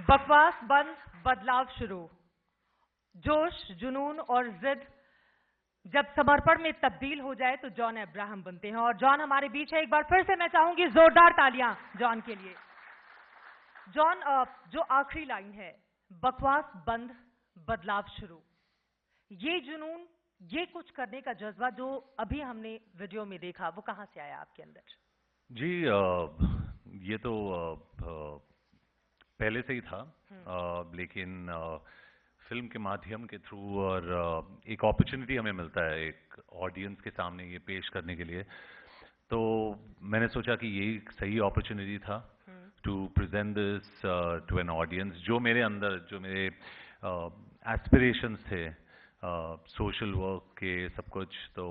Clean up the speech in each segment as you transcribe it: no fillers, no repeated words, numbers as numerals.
बकवास बंद, बदलाव शुरू। जोश, जुनून और जिद जब समर्पण में तब्दील हो जाए तो जॉन अब्राहम बनते हैं। और जॉन हमारे बीच है। एक बार फिर से मैं चाहूंगी जोरदार तालियां जॉन के लिए। जॉन, जो आखिरी लाइन है, बकवास बंद, बदलाव शुरू, ये जुनून, ये कुछ करने का जज्बा जो अभी हमने वीडियो में देखा, वो कहां से आया आपके अंदर? जी, ये तो पहले से ही था, लेकिन फिल्म के माध्यम के थ्रू और एक अपॉर्चुनिटी हमें मिलता है एक ऑडियंस के सामने ये पेश करने के लिए, तो मैंने सोचा कि यही एक सही अपॉर्चुनिटी था to present this to an audience. जो मेरे अंदर, जो मेरे एस्पिरेशंस थे सोशल वर्क के, सब कुछ, तो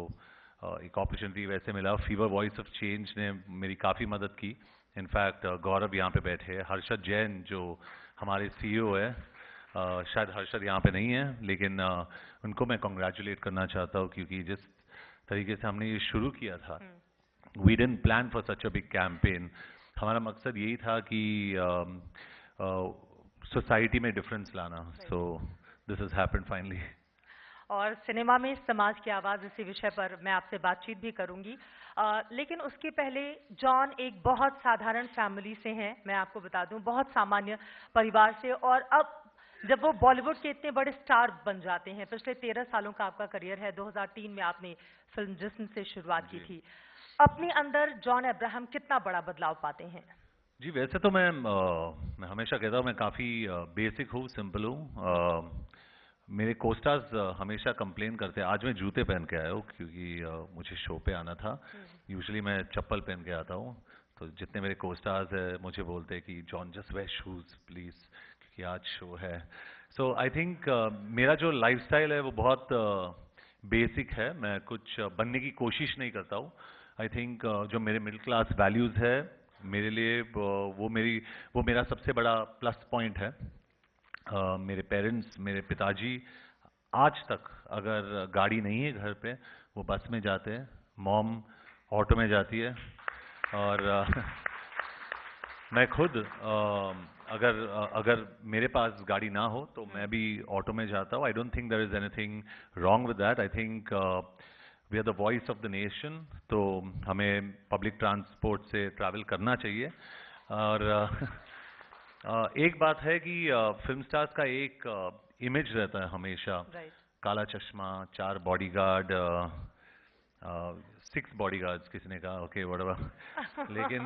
एक अपॉर्चुनिटी वैसे मिला। फीवर वॉइस ऑफ चेंज ने मेरी काफ़ी मदद की। इनफैक्ट गौरव यहाँ पे बैठे हैं, हर्षद जैन जो हमारे सीईओ है, शायद हर्षद यहाँ पे नहीं है, लेकिन उनको मैं कॉन्ग्रेचुलेट करना चाहता हूँ, क्योंकि जिस तरीके से हमने ये शुरू किया था, we didn't plan for such a big campaign. हमारा मकसद यही था कि सोसाइटी में डिफरेंस लाना। So this has happened finally. और सिनेमा में समाज की आवाज़, इसी विषय पर मैं आपसे बातचीत भी करूंगी। लेकिन उसके पहले जॉन एक बहुत साधारण फैमिली से हैं, मैं आपको बता दूं, बहुत सामान्य परिवार से। और अब जब वो बॉलीवुड के इतने बड़े स्टार बन जाते हैं, पिछले 13 सालों का आपका करियर है, 2003 में आपने फिल्म जिस्म से शुरुआत की थी। अपने अंदर जॉन अब्राहम कितना बड़ा बदलाव पाते हैं? जी, वैसे तो मैं हमेशा कहता हूँ मैं काफ़ी बेसिक हूँ, सिंपल हूँ। मेरे कोस्टार्स हमेशा कंप्लेन करते हैं। आज मैं जूते पहन के आया हूँ क्योंकि मुझे शो पे आना था। यूजुअली मैं चप्पल पहन के आता हूँ, तो जितने मेरे कोस्टार्स हैं मुझे बोलते हैं कि John just where shoes please, क्योंकि आज शो है। सो आई थिंक मेरा जो लाइफस्टाइल है वो बहुत बेसिक है। मैं कुछ बनने की कोशिश नहीं करता हूँ। आई थिंक जो मेरे मिडिल क्लास वैल्यूज़ है, मेरे लिए वो मेरा सबसे बड़ा प्लस पॉइंट है। मेरे पेरेंट्स, मेरे पिताजी आज तक अगर गाड़ी नहीं है घर पे, वो बस में जाते हैं, मॉम ऑटो में जाती है, और मैं खुद अगर मेरे पास गाड़ी ना हो तो मैं भी ऑटो में जाता हूँ। I don't think there is anything wrong with that. I think we are the voice of the nation, तो हमें पब्लिक ट्रांसपोर्ट से ट्रैवल करना चाहिए। और एक बात है कि फिल्म स्टार्स का एक इमेज रहता है हमेशा, काला चश्मा, 4 बॉडीगार्ड, 6 बॉडीगार्ड्स किसी ने कहा, ओके व्हाटएवर। लेकिन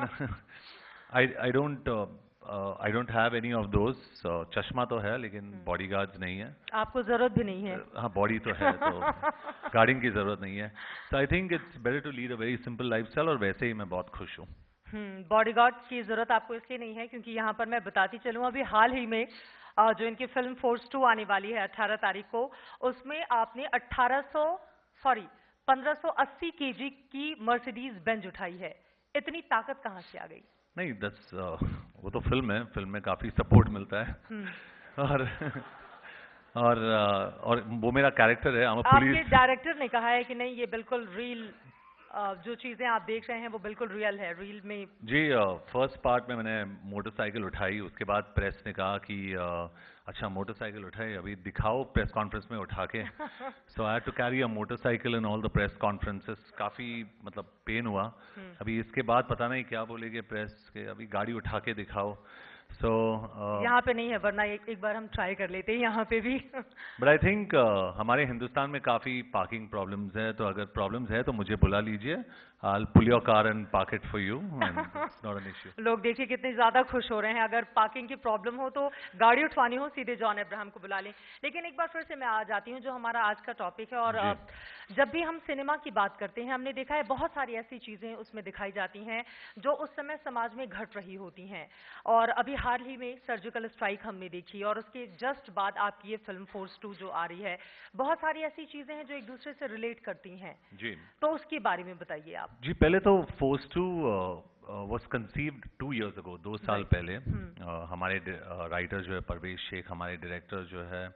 I don't have any of those. चश्मा तो है लेकिन बॉडीगार्ड्स नहीं है। आपको जरूरत भी नहीं है। हाँ, बॉडी तो है, तो गार्डिंग की जरूरत नहीं है। So I think it's better to lead a very simple lifestyle, और वैसे ही मैं बहुत खुश हूँ। बॉडीगार्ड की जरूरत आपको इसलिए नहीं है क्योंकि यहाँ पर मैं बताती चलूँ, अभी हाल ही में जो इनकी फिल्म फोर्स 2 आने वाली है 18 तारीख को, उसमें आपने 1580 केजी की मर्सिडीज बेंज उठाई है। इतनी ताकत कहाँ से आ गई? नहीं, वो तो फिल्म है, फिल्म में काफी सपोर्ट मिलता है। और और वो मेरा कैरेक्टर है। आपके डायरेक्टर ने कहा है कि नहीं, ये बिल्कुल रियल, जो चीजें आप देख रहे हैं वो बिल्कुल रियल है, रियल में। जी, फर्स्ट पार्ट में मैंने मोटरसाइकिल उठाई, उसके बाद प्रेस ने कहा कि अच्छा मोटरसाइकिल उठाई, अभी दिखाओ प्रेस कॉन्फ्रेंस में उठा के। So I had to carry a motorcycle in all the press conferences. काफ़ी मतलब पेन हुआ। अभी इसके बाद पता नहीं क्या बोलेंगे प्रेस के, अभी गाड़ी उठा के दिखाओ। सो यहाँ पे नहीं है, वरना एक बार हम ट्राई कर लेते हैं यहाँ पे भी। बट आई थिंक हमारे हिंदुस्तान में काफ़ी पार्किंग प्रॉब्लम्स है, तो अगर प्रॉब्लम्स है तो मुझे बुला लीजिए। I'll pull your car and park it for you, and it's not an issue. लोग देखिए कितने ज्यादा खुश हो रहे हैं। अगर पार्किंग की प्रॉब्लम हो तो गाड़ी उठवानी हो, सीधे जॉन अब्राहम को बुला लें। लेकिन एक बार फिर से मैं आ जाती हूँ जो हमारा आज का टॉपिक है। और जब भी हम सिनेमा की बात करते हैं, हमने देखा है बहुत सारी ऐसी चीजें उसमें दिखाई जाती हैं जो उस समय समाज में घट रही होती हैं। और अभी हाल ही में सर्जिकल स्ट्राइक हमने देखी, और उसके जस्ट बाद आपकी ये फिल्म फोर्स 2 जो आ रही है, बहुत सारी ऐसी चीजें हैं जो एक दूसरे से रिलेट करती हैं। जी, तो उसके बारे में बताइए आप। जी, पहले तो force 2 was conceived 2 years ago, 2 साल पहले। हमारे राइटर जो है परवेश शेख, हमारे डायरेक्टर जो है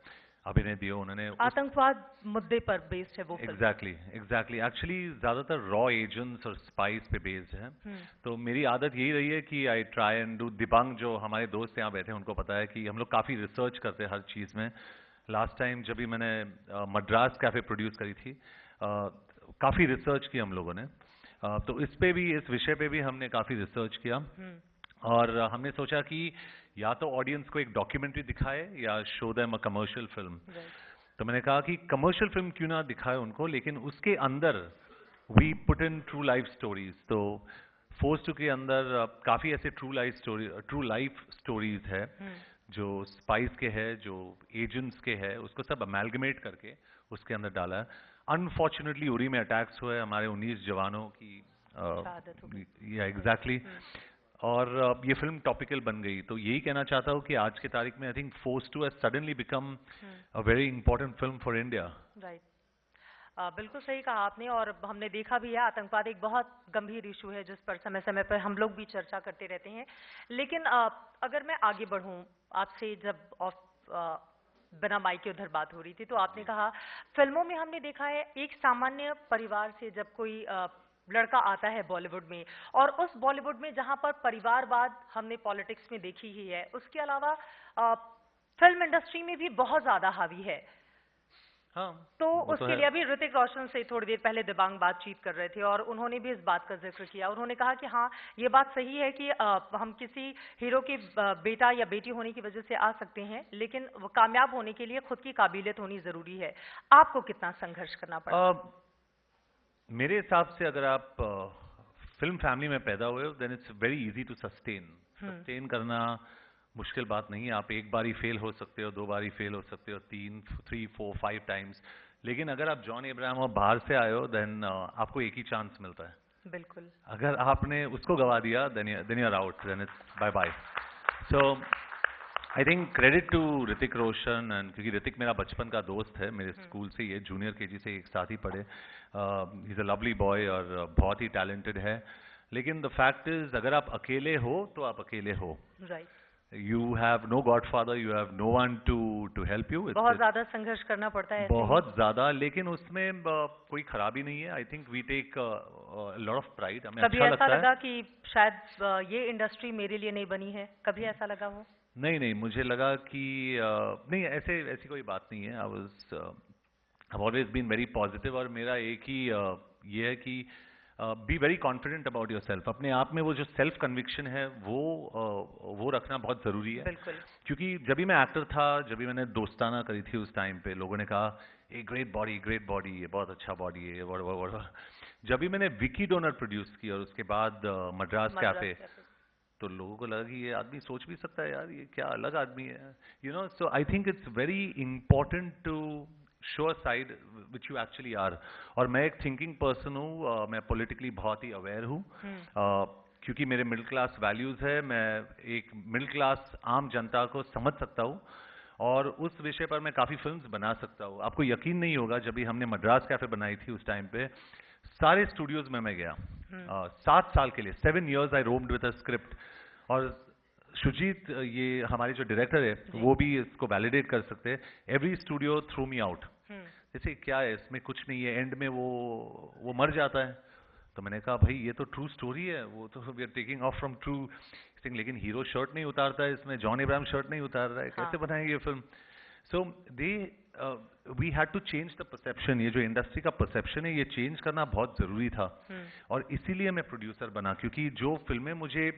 अभिनय दिया उन्होंने। आतंकवाद मुद्दे पर बेस्ड है वो फिल्म। एग्जैक्टली एक्चुअली ज़्यादातर रॉ एजेंट्स और स्पाइस पे बेस्ड है। तो मेरी आदत यही रही है कि I try and do. Dibang जो हमारे दोस्त यहाँ बैठे हैं उनको पता है कि हम लोग काफ़ी रिसर्च करते हैं हर चीज़ में। लास्ट टाइम जब भी मैंने मद्रास कैफे प्रोड्यूस करी थी, काफ़ी रिसर्च की हम लोगों ने। तो इस पे भी, इस विषय पे भी हमने काफ़ी रिसर्च किया और हमने सोचा कि या तो ऑडियंस को एक डॉक्यूमेंट्री दिखाए या show them a commercial film. तो मैंने कहा कि कमर्शियल फिल्म क्यों ना दिखाए उनको, लेकिन उसके अंदर we put in true life stories. तो फोर्स टू के अंदर काफ़ी ऐसे ट्रू लाइफ स्टोरीज है जो स्पाइस के है, जो एजेंट्स के है, उसको सब अमेलगमेट करके उसके अंदर डाला है। अनफॉर्चुनेटली उरी में अटैक्स हुए, हमारे 19 जवानों की या एग्जैक्टली। और ये फिल्म टॉपिकल बन गई। तो यही कहना चाहता हूँ कि आज की तारीख में I think Force two has suddenly become a very important film for India. Right, बिल्कुल सही कहा आपने। और हमने देखा भी है, आतंकवाद एक बहुत गंभीर इशू है जिस पर समय समय पर हम लोग भी चर्चा करते रहते हैं। लेकिन अगर मैं आगे बढ़ूं, आपसे जब बिना माइक के उधर बात हो रही थी तो आपने कहा फिल्मों में हमने देखा है एक सामान्य परिवार से जब कोई लड़का आता है बॉलीवुड में, और उस बॉलीवुड में जहां पर परिवारवाद हमने पॉलिटिक्स में देखी ही है, उसके अलावा फिल्म इंडस्ट्री में भी बहुत ज्यादा हावी है। हाँ, तो उसके लिए अभी ऋतिक रोशन से थोड़ी देर पहले दिबांग बातचीत कर रहे थे और उन्होंने भी इस बात का जिक्र किया। उन्होंने कहा कि हाँ, ये बात सही है कि हम किसी हीरो के बेटा या बेटी होने की वजह से आ सकते हैं, लेकिन वो कामयाब होने के लिए खुद की काबिलियत होनी जरूरी है। आपको कितना संघर्ष करना पड़ा? मेरे हिसाब से अगर आप फिल्म फैमिली में पैदा हुए हो, then it's very easy to sustain करना मुश्किल बात नहीं है। आप एक बार ही फेल हो सकते हो, 2 बार ही फेल हो सकते हो, 3, 4, 5 टाइम्स। लेकिन अगर आप जॉन अब्राहम और बाहर से आए हो, देन आपको एक ही चांस मिलता है। बिल्कुल। अगर आपने उसको गवा दिया, then you are out, then it's bye bye. So I think credit to Hrithik Roshan, and क्योंकि ऋतिक मेरा बचपन का दोस्त है, मेरे स्कूल से ये जूनियर केजी से एक साथ ही पढ़े। He is a lovely boy और बहुत ही टैलेंटेड है। लेकिन द फैक्ट इज, अगर आप अकेले हो तो आप अकेले हो। Right. You have no godfather, you have no one to help you. बहुत ज्यादा संघर्ष करना पड़ता है। बहुत ज्यादा, लेकिन उसमें कोई खराबी नहीं है। I think we take lot of pride. हमें कभी अच्छा ऐसा लगता लगा है कि शायद ये इंडस्ट्री मेरे लिए नहीं बनी है? कभी ऐसा लगा हो? नहीं, मुझे लगा कि नहीं, ऐसी कोई बात नहीं है। I've always been very positive और मेरा एक ही ये है कि be very confident about your self. अपने आप में वो जो सेल्फ कन्विक्शन है वो रखना बहुत ज़रूरी है। बिल्कुल। क्योंकि जब भी मैं एक्टर था, जब भी मैंने दोस्ताना करी थी उस टाइम पे, लोगों ने कहा ए ग्रेट बॉडी, ये बहुत अच्छा बॉडी है, जब भी मैंने विकी डोनर प्रोड्यूस की और उसके बाद मद्रास कैफे, तो लोगों को लगा कि ये आदमी सोच भी सकता है यार, ये क्या अलग आदमी है, you know. So I think it's very important to show a side which you actually are. और मैं एक थिंकिंग पर्सन हूँ, मैं पॉलिटिकली बहुत ही अवेयर हूँ, क्योंकि मेरे मिडिल क्लास वैल्यूज है। मैं एक मिडिल क्लास आम जनता को समझ सकता हूँ और उस विषय पर मैं काफ़ी फिल्म्स बना सकता हूँ। आपको यकीन नहीं होगा, जब भी हमने मद्रास कैफे बनाई थी उस टाइम पे, सारे स्टूडियोज में मैं गया 7 साल के लिए। 7 years I roamed with a script. और सुजीत, ये हमारे जो डायरेक्टर है, वो भी इसको वैलिडेट कर सकते हैं। Every studio through me out. जैसे क्या है इसमें, कुछ नहीं है, एंड में वो मर जाता है। तो मैंने कहा भाई ये तो ट्रू स्टोरी है, वो तो we are taking off from true thing, लेकिन हीरो शर्ट नहीं उतारता है इसमें, जॉन अब्राहम शर्ट नहीं उतार रहा है, कैसे बनाएंगे ये फिल्म? So we had to change the perception. ये जो इंडस्ट्री का परसेप्शन है, ये चेंज करना बहुत जरूरी था। और इसीलिए मैं प्रोड्यूसर बना, क्योंकि जो फिल्में मुझे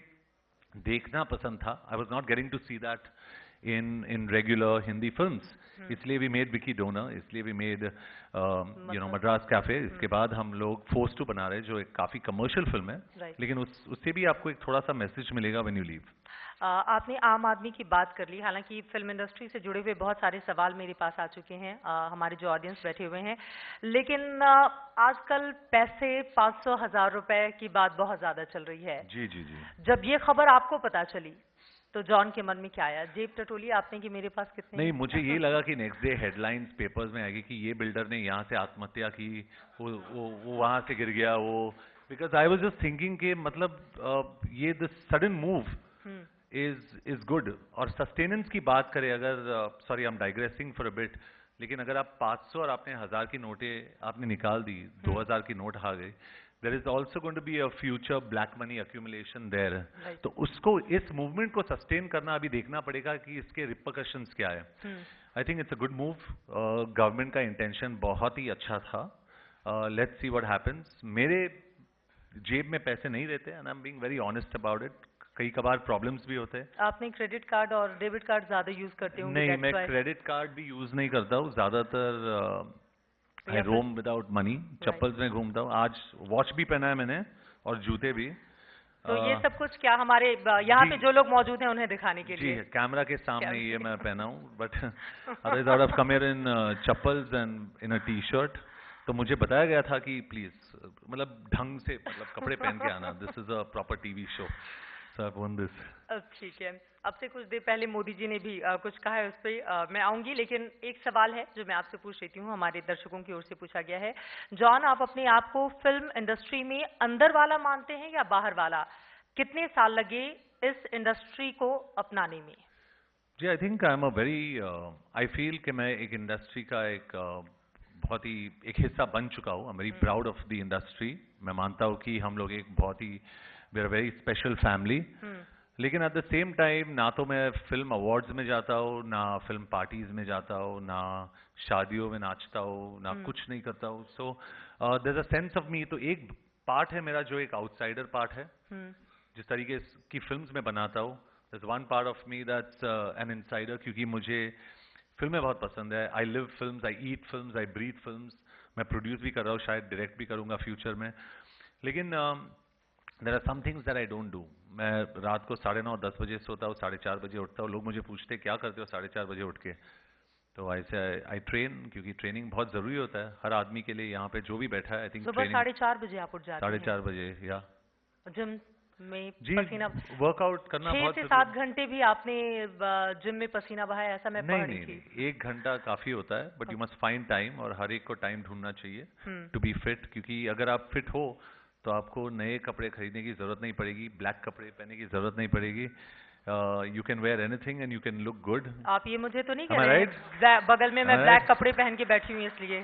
देखना पसंद था, I was not getting to see that in regular Hindi films. इसलिए वी मेड विकी डोनर, इसलिए we made you know Madras Cafe. इसके बाद हम लोग फोर्स टू बना रहे, जो एक काफी कमर्शियल फिल्म है, लेकिन उससे भी आपको एक थोड़ा सा मैसेज मिलेगा व्हेन यू लीव। आपने आम आदमी की बात कर ली। हालांकि फिल्म इंडस्ट्री से जुड़े हुए बहुत सारे सवाल मेरे पास आ चुके हैं, हमारे जो ऑडियंस बैठे हुए हैं, लेकिन आजकल पैसे 500,000 रुपए की बात बहुत ज्यादा चल रही है। जी। जब ये खबर आपको पता चली तो जॉन के मन में क्या आया? जेब टटोली आपने कि मेरे पास कितने? नहीं, मुझे ये लगा कि नेक्स्ट डे हेडलाइंस पेपर्स में आएगी कि ये बिल्डर ने यहाँ से आत्महत्या की, वो वहां से गिर गया वो। Because I was just thinking कि मतलब ये the sudden move is good. और सस्टेनेंस की बात करें अगर, sorry I am digressing for a bit, लेकिन अगर आप 500 और आपने 1000 की नोटें आपने निकाल दी, 2000 की नोट आ गई, there is also going to be a future black money accumulation there. तो उसको, इस मूवमेंट को सस्टेन करना अभी देखना पड़ेगा कि इसके रिपरकशंस क्या है. I think it's a good move. Government का इंटेंशन बहुत ही अच्छा था. Let's see what happens. मेरे जेब में पैसे नहीं रहते and I am being very honest about it. कई कबार प्रॉब्लम्स भी होते हैं. आपने क्रेडिट कार्ड और डेबिट कार्ड ज्यादा यूज करते होंगे? नहीं, मैं क्रेडिट कार्ड भी यूज नहीं करता हूँ ज्यादातर. आई रोम विदाउट मनी. चप्पल्स में घूमता हूँ. आज वॉच भी पहना है मैंने और जूते भी. तो ये सब कुछ क्या हमारे यहाँ पे जो लोग मौजूद हैं उन्हें दिखाने के लिए? जी, कैमरा के सामने ये मैं पहना हूँ. But otherwise I would have come here in chappals and in a T shirt. तो मुझे बताया गया था कि प्लीज, मतलब ढंग से, मतलब कपड़े पहन के आना. This is a proper TV show. So I one this. ठीक है. अब से कुछ देर पहले मोदी जी ने भी कुछ कहा है, उस पर मैं आऊंगी, लेकिन एक सवाल है जो मैं आपसे पूछ लेती हूँ, हमारे दर्शकों की ओर से पूछा गया है. जॉन, आप अपने आप को फिल्म इंडस्ट्री में अंदर वाला मानते हैं या बाहर वाला? कितने साल लगे इस इंडस्ट्री को अपनाने में? जी, I think I am a very, I feel कि मैं एक इंडस्ट्री का एक बहुत ही एक हिस्सा बन चुका हूँ. I am very proud of the industry. मैं मानता हूँ कि हम लोग एक बहुत ही, we are very special family. लेकिन एट द सेम टाइम ना तो मैं फिल्म अवार्ड्स में जाता हूँ, ना फिल्म पार्टीज में जाता हूँ, ना शादियों में नाचता हूँ, ना कुछ नहीं करता हूँ. So there is a sense of me. तो एक पार्ट है मेरा जो एक आउटसाइडर पार्ट है. जिस तरीके की फिल्म्स मैं बनाता हूँ, there's one part of me that's an insider, क्योंकि मुझे फिल्में बहुत पसंद है. I live films, I eat films, I breathe films. मैं प्रोड्यूस भी कर रहा हूँ, शायद डायरेक्ट भी करूँगा फ्यूचर में. लेकिन there are some things that I don't do. मैं रात को 9:30 10 बजे सोता हूँ, 4:30 बजे उठता हूँ. लोग मुझे पूछते क्या करते हो 4:30 बजे उठ के? तो ऐसे आई ट्रेन, क्योंकि ट्रेनिंग बहुत जरूरी होता है हर आदमी के लिए. यहाँ पे जो भी बैठा है, आई थिंक सुबह 4:30 बजे आप उठ जाते हैं? 4:30 बजे. या जिम में जी, पसीना, वर्कआउट करना 6 बहुत से जरूरी. 7 घंटे भी आपने जिम में पसीना बहाया, ऐसा मैं पढ़ रही थी. नहीं, 1 घंटा काफी होता है. But you must find time, और हर एक को टाइम ढूंढना चाहिए टू बी फिट. क्योंकि अगर आप फिट हो तो आपको नए कपड़े खरीदने की जरूरत नहीं पड़ेगी, ब्लैक कपड़े पहनने की जरूरत नहीं पड़ेगी. You can wear anything and you can look good. आप ये मुझे तो नहीं Am कह I रहे right? हैं बगल में मैं Am I ब्लैक right? कपड़े पहन के बैठी हूँ इसलिए?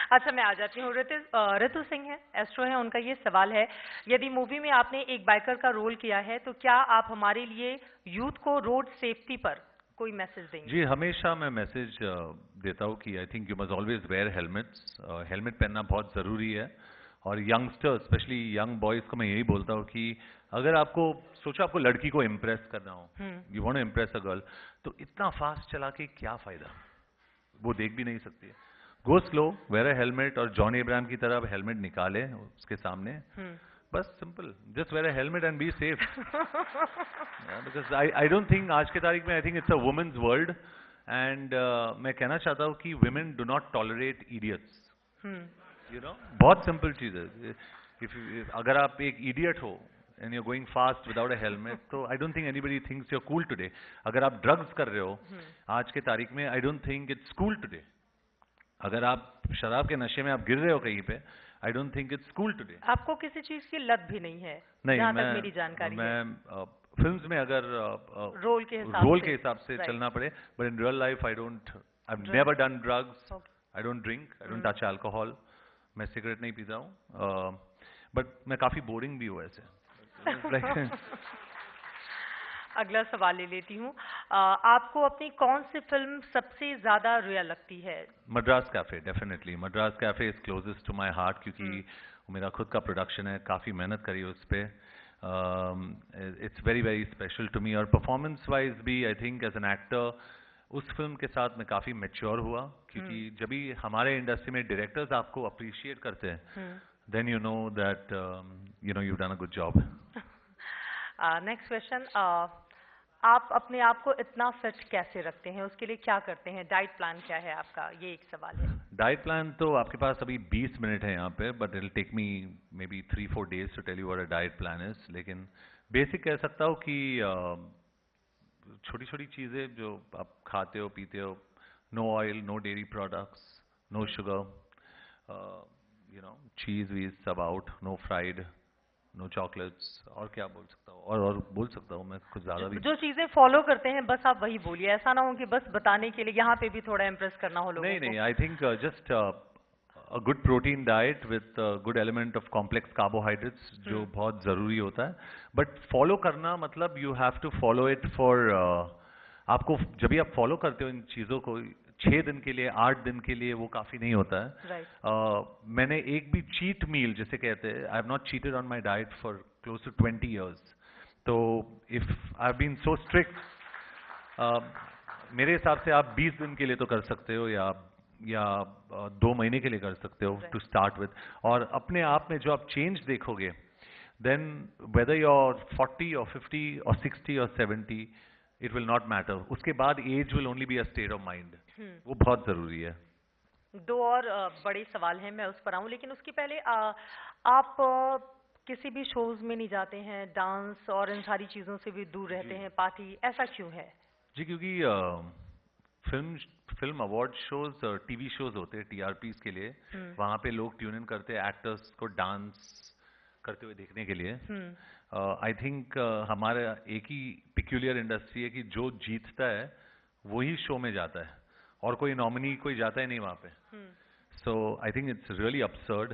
अच्छा, मैं आ जाती हूँ. ऋतु सिंह है, एस्ट्रो है, उनका ये सवाल है, यदि मूवी में आपने एक बाइकर का रोल किया है तो क्या आप हमारे लिए यूथ को रोड सेफ्टी पर कोई मैसेज देंगे? जी, हमेशा मैं मैसेज देता हूँ कि I think you must always wear helmets. Helmet पहनना बहुत ज़रूरी है. और यंगस्टर्स, स्पेशली यंग बॉयज़ को मैं यही बोलता हूँ कि अगर आपको, सोचो आपको लड़की को इम्प्रेस करना हो, you want to impress a girl, तो इतना फास्ट चला के क्या फ़ायदा? वो देख भी नहीं सकती है. Go slow, wear a helmet. और जॉन अब्राहम की तरह हेलमेट निकाले उसके सामने. बस simple, just wear a helmet and be safe. Because I don't think आज के तारीख में, I think it's a women's world. And मैं कहना चाहता हूँ कि women do not tolerate idiots. You know, बहुत सिंपल चीज है. अगर आप एक इडियट हो and you're going fast without a helmet, तो I don't think anybody thinks you're cool today. अगर आप ड्रग्स कर रहे हो आज के तारीख में, I don't think it's cool today. अगर आप शराब के नशे में आप गिर रहे हो कहीं पे, I don't think it's cool today. आपको किसी चीज की लत भी नहीं है? नहीं, जहाँ तक मेरी जानकारी है. मैं फिल्म्स में अगर रोल के हिसाब से चलना पड़े, but in real life I've never done drugs. I don't drink, I don't touch alcohol. मैं सिगरेट नहीं पीता हूँ. बट मैं काफी बोरिंग भी हूँ ऐसे. अगला सवाल ले लेती हूँ. आपको अपनी कौन सी फिल्म सबसे ज्यादा रियल लगती है? Madras Cafe, definitely. Madras Cafe is closest to my heart, क्योंकि मेरा खुद का प्रोडक्शन है. काफी मेहनत करी है उस पर. It's very very special to me. और परफॉर्मेंस वाइज भी I think as an actor उस फिल्म के साथ मैं काफी मैच्योर हुआ. क्योंकि जब भी हमारे इंडस्ट्री में डायरेक्टर्स आपको अप्रिशिएट करते हैं, then you know that you've done a good job. Next question. आप अपने आप को इतना फिट कैसे रखते हैं? उसके लिए क्या करते हैं? डाइट प्लान क्या है आपका? ये एक सवाल है. डाइट प्लान तो आपके पास अभी 20 मिनट है यहाँ पे, but it'll take me maybe 3-4 days to tell you what a diet plan is. लेकिन बेसिक कह सकता हूँ कि छोटी छोटी चीजें जो आप खाते हो पीते हो, no oil, no dairy products, no sugar, cheese is सब out, no fried, no chocolates, और क्या बोल सकता हूँ, और बोल सकता हूँ मैं कुछ ज़्यादा भी। जो चीजें फॉलो करते हैं बस आप वही बोलिए, ऐसा ना हो कि बस बताने के लिए यहाँ पे भी थोड़ा इम्प्रेस करना हो लोगों नहीं को। नहीं, I think just a good protein diet with good element of complex carbohydrates, जो बहुत ज़रूरी होता है। बट फॉलो करना मतलब you have to follow it for, आपको जब भी आप फॉलो करते हो इन चीज़ों को 6 दिन के लिए, 8 दिन के लिए, वो काफ़ी नहीं होता है। राइट। मैंने एक भी चीट मील जिसे कहते हैं, I have not cheated on my diet for close to 20 years। तो if I have been so strict, मेरे हिसाब से आप 20 दिन के लिए तो कर सकते हो, या 2 महीने के लिए कर सकते हो टू स्टार्ट विद। और अपने आप में जो आप चेंज देखोगे, then whether your 40 or 50 or 60 or 70, it will not matter. उसके बाद age will only be a state of mind, वो बहुत जरूरी है। दो और बड़े सवाल हैं, मैं उस पर आऊं, लेकिन उसके पहले आप किसी भी शोज में नहीं जाते हैं, डांस और इन सारी चीजों से भी दूर रहते हैं, पार्टी, ऐसा क्यों है? जी, क्योंकि film award shows, TV shows होते हैं टीआरपीज के लिए, वहां पे लोग ट्यून इन करते हैं एक्टर्स को डांस करते हुए देखने के लिए। आई थिंक हमारा एक ही पिक्यूलियर इंडस्ट्री है कि जो जीतता है वही शो में जाता है, और कोई नॉमिनी कोई जाता ही नहीं वहां पे। So I think it's really absurd।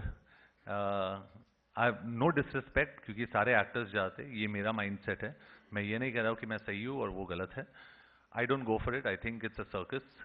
I have no disrespect, क्योंकि सारे एक्टर्स जाते हैं, ये मेरा माइंडसेट है। मैं ये नहीं कह रहा हूँ कि मैं सही हूँ और वो गलत है। I don't go for it, I think it's a circus.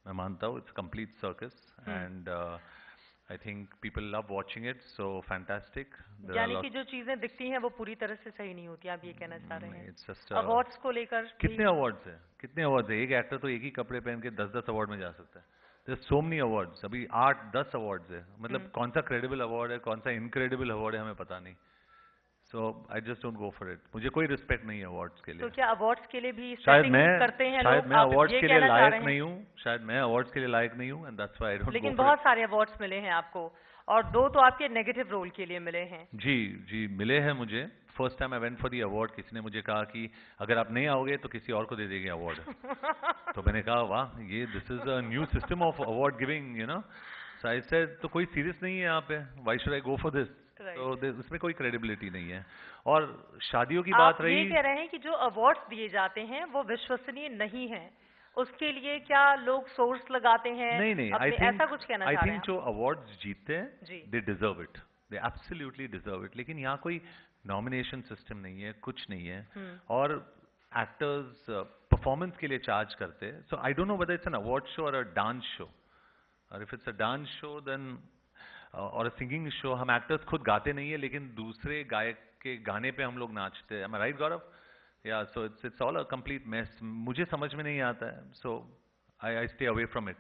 मैं मानता हूँ it's complete circus, and I think people love watching it, so fantastic. यानी कि जो चीजें दिखती हैं वो पूरी तरह से सही नहीं होती, आप ये कहना चाह रहे हैं? इट्स जस्ट अवार्ड्स को लेकर कितने अवार्ड्स है, कितने अवार्ड्स है? एक एक्टर तो एक ही कपड़े पहन के 10-10 अवार्ड में जा सकता है। देयर सो मेनी अवार्ड्स, अभी 8-10 अवार्ड्स है। मतलब कौन सा क्रेडिबल अवार्ड है, कौन सा इनक्रेडिबल अवार्ड है, हमें पता नहीं। So I just don't go for it. मुझे कोई रिस्पेक्ट नहीं है अवार्ड्स के लिए। तो क्या अवार्ड्स के लिए भी शायद सेटिंग मैं करते हैं शायद लोग? मैं आप अवार्ड्स ये के लिए कहना चाह लायक रहे हैं? नहीं हूँ, शायद मैं अवार्ड्स के लिए लायक नहीं हूँ, and that's why I don't go लेकिन फॉर बहुत इट। सारे अवार्ड्स मिले हैं आपको, और 2 तो आपके नेगेटिव रोल के लिए मिले हैं। जी जी, मिले हैं मुझे। First time I went for the award, किसी ने मुझे कहा कि अगर आप नहीं आओगे तो किसी और को दे देंगे अवार्ड। तो मैंने कहा वाह, ये this is a new system of award giving, you know. So I said तो कोई सीरियस नहीं है यहाँ पे, why should I go for this? तो उसमें कोई क्रेडिबिलिटी नहीं है। और शादियों की बात आप रही, ये कह रहे हैं कि जो अवार्ड्स दिए जाते हैं वो विश्वसनीय नहीं है, उसके लिए क्या लोग सोर्स लगाते हैं नहीं नहीं, अपने, ऐसा कुछ कहना आई चाह रहे थिंक हैं जो अवार्ड्स जीतते हैं जी। They deserve it, they absolutely deserve it. लेकिन यहाँ कोई नॉमिनेशन सिस्टम नहीं है, कुछ नहीं है। और एक्टर्स परफॉर्मेंस के लिए चार्ज करते हैं। So I don't know whether it's an award show और अ डांस शो, और if it's a dance show then और सिंगिंग शो, हम एक्टर्स खुद गाते नहीं है, लेकिन दूसरे गायक के गाने पे हम लोग नाचते हैं। Am I right Gaurav? या so it's all a complete mess. मुझे समझ में नहीं आता है, so I stay away from it.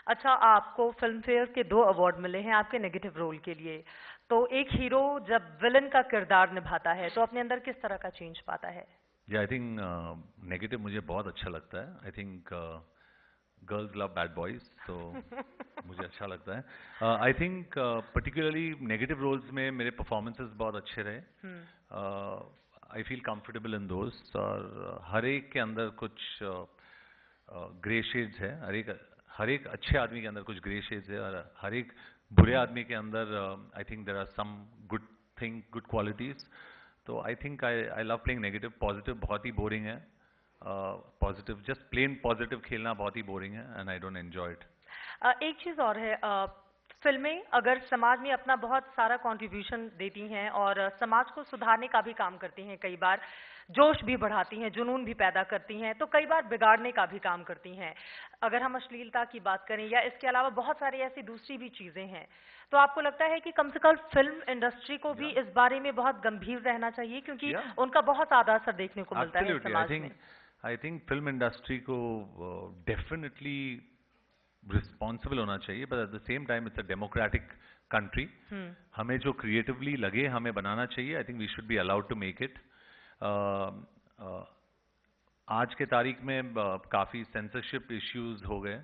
अच्छा, आपको फिल्म फेयर के 2 अवार्ड मिले हैं आपके नेगेटिव रोल के लिए, तो एक हीरो जब विलन का किरदार निभाता है तो अपने अंदर किस तरह का चेंज पाता है? आई थिंक नेगेटिव मुझे बहुत अच्छा लगता है। I think girls love bad boys, तो मुझे अच्छा लगता है। I think particularly negative roles में मेरे परफॉर्मेंसेस बहुत अच्छे रहे। आई फील कंफर्टेबल इन दोस्त, और हर एक के अंदर कुछ ग्रे शेड्स है। हर एक अच्छे आदमी के अंदर कुछ ग्रे शेड्स है, और हर एक बुरे आदमी के अंदर I think there are some good thing, good qualities. तो I think I love playing negative. Positive बहुत ही बोरिंग है। पॉजिटिव, जस्ट प्लेन पॉजिटिव खेलना बहुत ही बोरिंग है, and I don't enjoy it. एक चीज और है, फिल्में अगर समाज में अपना बहुत सारा कंट्रीब्यूशन देती हैं और समाज को सुधारने का भी काम करती हैं, कई बार जोश भी बढ़ाती हैं, जुनून भी पैदा करती हैं, तो कई बार बिगाड़ने का भी काम करती हैं। अगर हम अश्लीलता की बात करें या इसके अलावा बहुत सारी ऐसी दूसरी भी चीजें हैं, तो आपको लगता है कि कम से कम फिल्म इंडस्ट्री को भी इस बारे में बहुत गंभीर रहना चाहिए, क्योंकि उनका बहुत आधा असर देखने को मिलता है समाज में? आई थिंक फिल्म इंडस्ट्री को डेफिनेटली रिस्पॉन्सिबल होना चाहिए, but at the same time it's a democratic country. हमें जो क्रिएटिवली लगे हमें बनाना चाहिए। I think we should be allowed to make it. आज के तारीख में काफ़ी सेंसरशिप इश्यूज हो गए।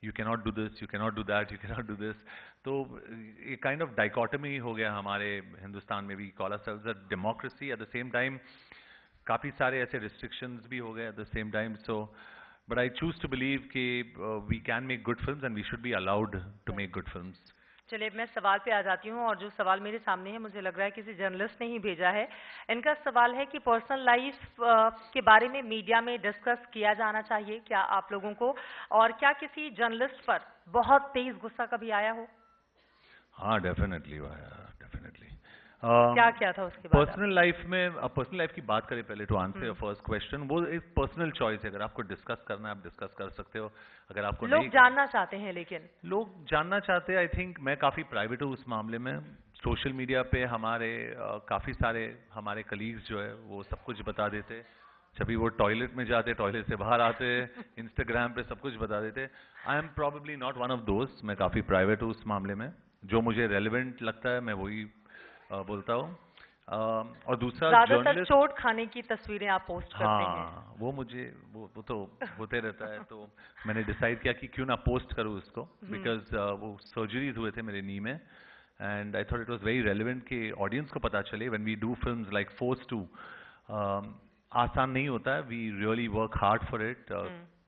You cannot do this, you cannot do that, you cannot do this. तो एक काइंड ऑफ डाइकोटमी हो गया हमारे हिंदुस्तान में भी। Call ourselves a democracy, at the same time काफ़ी सारे ऐसे रिस्ट्रिक्शंस भी हो गए at the same time. So but I choose to believe कि we can make good films, and we should be allowed to make good films. चलिए मैं सवाल पे आ जाती हूँ, और जो सवाल मेरे सामने है मुझे लग रहा है किसी जर्नलिस्ट ने ही भेजा है। इनका सवाल है कि पर्सनल लाइफ के बारे में मीडिया में डिस्कस किया जाना चाहिए क्या आप लोगों को, और क्या किसी जर्नलिस्ट पर बहुत तेज गुस्सा कभी आया हो? हाँ, डेफिनेटली डेफिनेटली। क्या क्या था उसके बाद पर्सनल लाइफ में, पर्सनल लाइफ की बात करें पहले, to answer your first question, वो एक पर्सनल चॉइस है। अगर आपको डिस्कस करना है आप डिस्कस कर सकते हो, अगर आपको लोग नहीं जानना चाहते हैं लेकिन लोग जानना चाहते हैं। आई थिंक मैं काफ़ी प्राइवेट हूँ उस मामले में। सोशल मीडिया पे हमारे काफ़ी सारे हमारे कलीग्स जो है वो सब कुछ बता देते। जब भी वो टॉयलेट में जाते, टॉयलेट से बाहर आते, इंस्टाग्राम पे सब कुछ बता देते। I am probably not one of दोस्त। मैं काफ़ी प्राइवेट हूँ उस मामले में। जो मुझे रेलिवेंट लगता है मैं वही बोलता हूँ। और दूसरा, ज्यादातर जर्नलिस्ट, चोट खाने की तस्वीरें आप पोस्ट करते हैं। हाँ, वो मुझे वो तो होते रहता है। तो मैंने डिसाइड किया कि क्यों ना पोस्ट करूँ उसको, बिकॉज वो सर्जरीज हुए थे मेरे नी में, and I thought it was very relevant कि ऑडियंस को पता चले। When we do films like Force two, आसान नहीं होता है, we really work hard for it.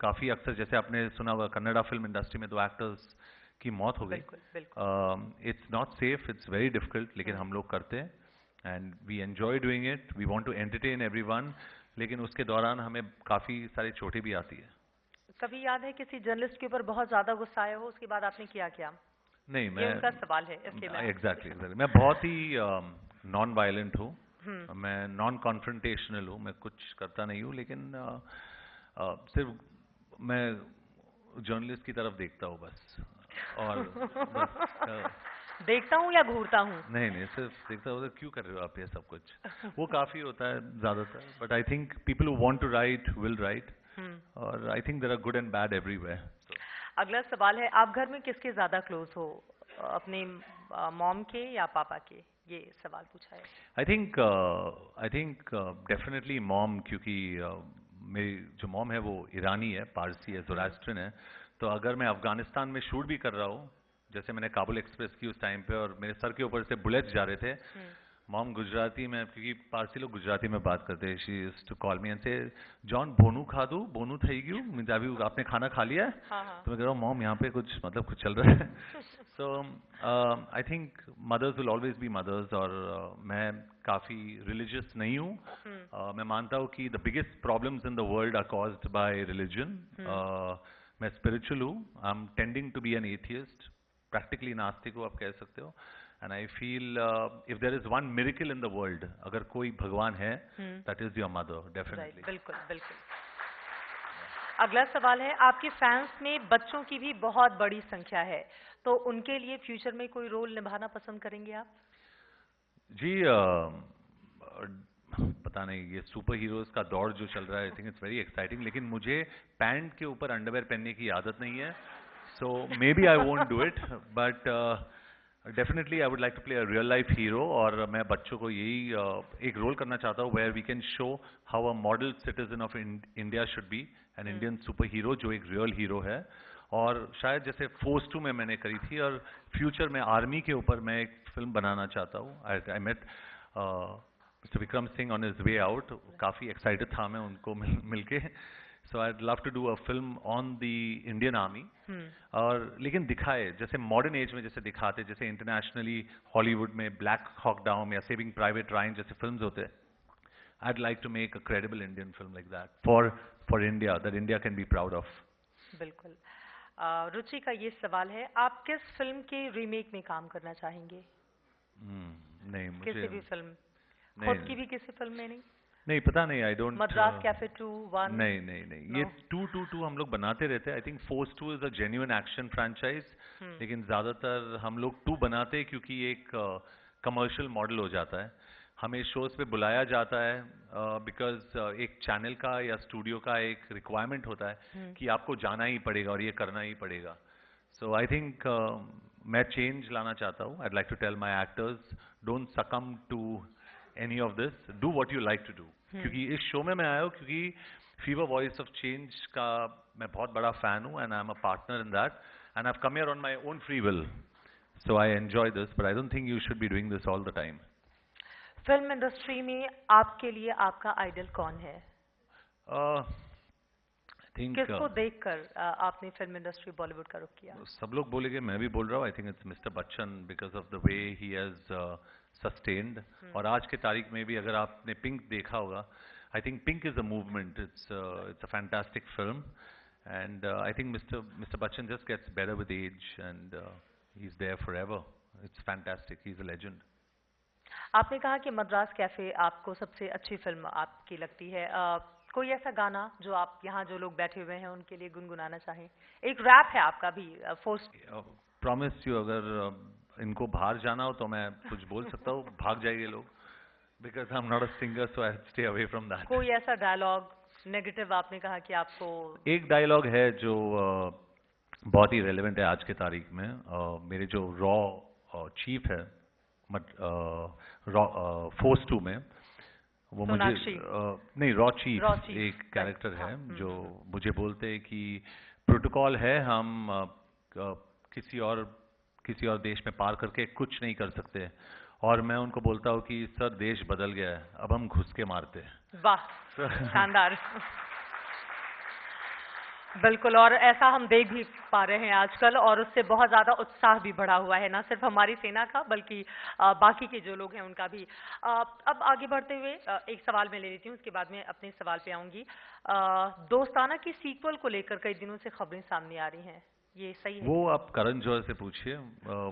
काफ़ी अक्सर, जैसे आपने सुना होगा, कन्नड़ा फिल्म इंडस्ट्री में तो एक्टर्स की मौत हो गई। बिल्कुल बिल्कुल। It's not safe, it's very difficult, लेकिन हम लोग करते हैं and we enjoy doing it. We want to entertain everyone, लेकिन उसके दौरान हमें काफ़ी सारी चोटें भी आती है। कभी याद है किसी जर्नलिस्ट के ऊपर बहुत ज्यादा गुस्सा आया हो, उसके बाद आपने किया क्या? नहीं, ये मैं उनका सवाल है, इसलिए मैं एग्जैक्टली मैं बहुत ही नॉन वायलेंट हूँ। मैं नॉन कॉन्फ्रंटेशनल हूँ। मैं कुछ करता नहीं हूँ, लेकिन सिर्फ मैं जर्नलिस्ट की तरफ देखता हूँ बस। और बस देखता हूँ या घूरता हूँ? नहीं नहीं, सिर्फ देखता हूँ। क्यों कर रहे हो आप ये सब कुछ? वो काफ़ी होता है ज़्यादातर, but I think people who want to write will write, और I think there are good and bad everywhere. अगला सवाल है, आप घर में किसके ज्यादा क्लोज हो, अपने मॉम के या पापा के? ये सवाल पूछा है। आई थिंक डेफिनेटली मॉम, क्योंकि मेरी जो मॉम है वो ईरानी है, पारसी है, ज़ोरास्ट्रियन है। तो अगर मैं अफगानिस्तान में शूट भी कर रहा हूँ, जैसे मैंने काबुल एक्सप्रेस की उस टाइम पे, और मेरे सर के ऊपर से बुलेट्स जा रहे थे, मॉम गुजराती में, क्योंकि पारसी लोग गुजराती में बात करते हैं, she used to call me and say, John Bonu खा दूँ, बोनू થઈ ગયું, मीन्स अभी आपने खाना खा लिया है? तो मैं कह रहा हूँ मॉम यहाँ पे कुछ मतलब कुछ चल रहा है। So I think mothers will always be mothers, और मैं काफ़ी रिलीजियस नहीं हूँ। मैं मानता हूँ कि the biggest problems in the world are caused by religion. मैं स्पिरिचुअल हूँ। I am tending to be an atheist, practically नास्तिक हो आप कह सकते हो। And I feel if there is one miracle in the world, अगर कोई भगवान है, that is your mother, definitely. बिल्कुल बिल्कुल। अगला सवाल है, आपके फैंस में बच्चों की भी बहुत बड़ी संख्या है, तो उनके लिए फ्यूचर में कोई रोल निभाना पसंद करेंगे आप? जी, पता नहीं, ये सुपर हीरोज का दौर जो चल रहा है, I think it's very exciting, लेकिन मुझे पैंट के ऊपर अंडरवेयर पहनने की आदत नहीं है। So maybe I won't do it, but definitely I would like to play a real life hero, और मैं बच्चों को यही एक रोल करना चाहता हूँ where we can show how a model citizen of India should be, an Indian super hero जो एक रियल हीरो है। और शायद जैसे फोर्स 2 में मैंने करी थी, और फ्यूचर में आर्मी के ऊपर मैं एक फिल्म बनाना चाहता हूँ। I met mister Vikram Singh on his way out, काफ़ी एक्साइटेड था मैं उनको मिलके। So I love to do a film on the Indian army, और लेकिन दिखाए जैसे मॉडर्न एज में जैसे दिखाते, जैसे इंटरनेशनली हॉलीवुड में ब्लैक हॉक डाउन या सेविंग प्राइवेट रायन जैसे फिल्म्स होते हैं। I'd like to make a credible Indian film like that for India, that India can be proud of. बिल्कुल। रुचि का ये सवाल है, आप किस फिल्म के रीमेक में काम करना चाहेंगे? नहीं, मुझे किसी भी फिल्म, नहीं, खुद की भी किसी फिल्म में नहीं? नहीं पता नहीं, आई डोंट। मद्रास कैफे 2, 1? नहीं नहीं नहीं, ये 2 हम लोग बनाते रहते हैं। आई think force 2 is a genuine action franchise, लेकिन ज्यादातर हम लोग 2 बनाते हैं क्योंकि एक कमर्शियल मॉडल हो जाता है। हमें शोज पे बुलाया जाता है बिकॉज एक चैनल का या स्टूडियो का एक रिक्वायरमेंट होता है कि आपको जाना ही पड़ेगा और ये करना ही पड़ेगा। सो आई थिंक मैं चेंज लाना चाहता हूँ। I'd like to tell my actors, don't succumb to any of this, do what you like to do. क्योंकि इस शो में मैं आया हूँ क्योंकि फीवर वॉइस ऑफ चेंज का मैं बहुत बड़ा फैन हूँ, and I am a partner in that, and I have come here on my own free will, so I enjoy this, but I don't think you should be doing this all the time. Film industry में आपके लिए आपका idol कौन है? I think किसको देखकर आपने film industry Bollywood का रुख किया? सब लोग बोलेंगे, मैं भी बोल रहा हूँ, आई think it's mister Bachchan because of the way he has sustained. और आज के तारीख में भी अगर आपने पिंक देखा होगा, I think Pink is a movement, it's a fantastic film and I think mister Bachchan just gets better with age and he is there forever. It's fantastic, he is a legend. आपने कहा कि मद्रास कैफे आपको सबसे अच्छी फिल्म आपकी लगती है। कोई ऐसा गाना जो आप यहाँ जो लोग बैठे हुए हैं उनके लिए गुनगुनाना चाहें? एक रैप है आपका भी, फोर्स्ट। प्रॉमिस यू, अगर इनको बाहर जाना हो तो मैं कुछ बोल सकता हूँ, भाग जाएंगे लोग, because I am not a singer, so I stay away from that. कोई ऐसा डायलॉग नेगेटिव आपने कहा कि आपको? एक डायलॉग है जो बहुत ही रेलेवेंट है आज के तारीख में। मेरे जो रॉ चीफ है फोर्स 2 में, वो मुझे नहीं, रॉ चीफ एक कैरेक्टर है जो मुझे बोलते हैं कि प्रोटोकॉल है, हम किसी और देश में पार करके कुछ नहीं कर सकते, और मैं उनको बोलता हूँ कि सर देश बदल गया है, अब हम घुस के मारते हैं। वाह, शानदार। बिल्कुल, और ऐसा हम देख भी पा रहे हैं आजकल, और उससे बहुत ज़्यादा उत्साह भी बढ़ा हुआ है, ना सिर्फ हमारी सेना का बल्कि बाकी के जो लोग हैं उनका भी। अब आगे बढ़ते हुए एक सवाल मैं ले लेती हूँ, उसके बाद में अपने सवाल पे आऊँगी। दोस्ताना की सीक्वल को लेकर कई दिनों से खबरें सामने आ रही हैं, ये सही है? वो आप करण जौहर से पूछिए,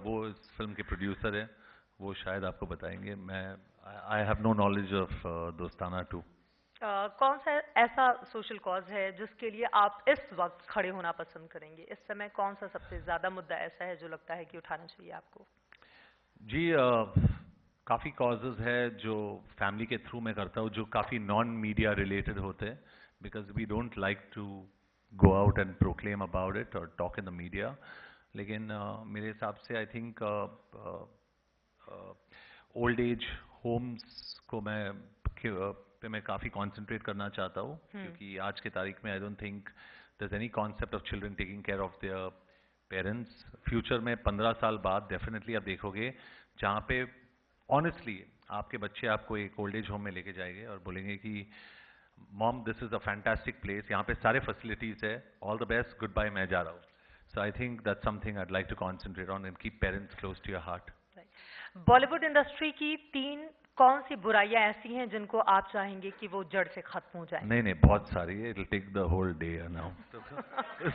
वो इस फिल्म के प्रोड्यूसर हैं, वो शायद आपको बताएंगे। I have no knowledge of Dostana 2। कौन सा ऐसा सोशल कॉज है जिसके लिए आप इस वक्त खड़े होना पसंद करेंगे? इस समय कौन सा सबसे ज्यादा मुद्दा ऐसा है जो लगता है कि उठाना चाहिए आपको? जी, काफ़ी कॉजेज है जो फैमिली के थ्रू मैं करता हूँ, जो काफ़ी नॉन मीडिया रिलेटेड होते हैं, because we don't like to go out and proclaim about it और टॉक इन द मीडिया। लेकिन मेरे हिसाब से I think old age homes को मैं काफ़ी कॉन्सेंट्रेट करना चाहता हूँ, क्योंकि आज के तारीख में I don't think there is any concept of children taking care of their parents. Future में 15 साल बाद डेफिनेटली आप देखोगे जहाँ पे ऑनेस्टली आपके बच्चे आपको एक ओल्ड एज होम में लेके जाएंगे और बोलेंगे कि mom this is a fantastic place, यहाँ पे सारे फैसिलिटीज है, all the best, goodbye, मैं जा रहा हूँ। So I think that's something I'd like to concentrate on and keep parents close to your heart. Bollywood industry की 3 कौन सी बुराइयां ऐसी हैं जिनको आप चाहेंगे कि वो जड़ से खत्म हो जाए? नहीं, बहुत सारी है, it will take the whole day now.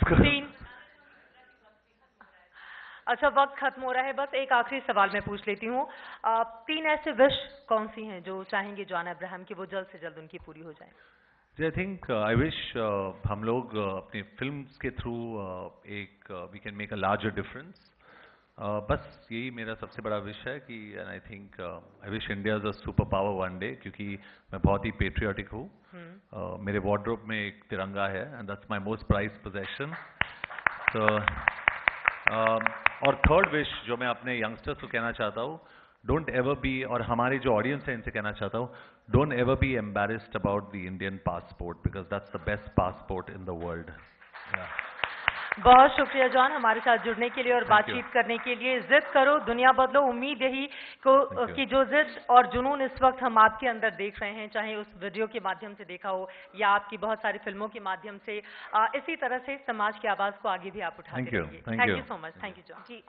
3। अच्छा, वक्त खत्म हो रहा है, बस एक आखिरी सवाल मैं पूछ लेती हूँ। 3 ऐसे विश कौन सी हैं जो चाहेंगे जॉन अब्राहम की वो जल्द से जल्द उनकी पूरी हो जाए? जी, आई थिंक आई विश हम लोग अपनी फिल्म्स के through we can make a larger difference. बस यही मेरा सबसे बड़ा विश है कि and I think I wish India is a super power one day, क्योंकि मैं बहुत ही पेट्रियाटिक हूँ। मेरे वार्डरोब में एक तिरंगा है and that's my most prized possession. तो और थर्ड विश जो मैं अपने यंगस्टर्स को कहना चाहता हूँ, डोंट एवर बी, और हमारे जो ऑडियंस है इनसे कहना चाहता हूँ, don't ever be embarrassed about the Indian passport, because that's the best passport in the world. बहुत शुक्रिया जॉन, हमारे साथ जुड़ने के लिए और बातचीत करने के लिए। जिद करो, दुनिया बदलो, उम्मीद यही कि जो जिद और जुनून इस वक्त हम आपके अंदर देख रहे हैं, चाहे उस वीडियो के माध्यम से देखा हो या आपकी बहुत सारी फिल्मों के माध्यम से, इसी तरह से समाज की आवाज को आगे भी आप उठाते रहेंगे। Thank you so much. Thank you John ji.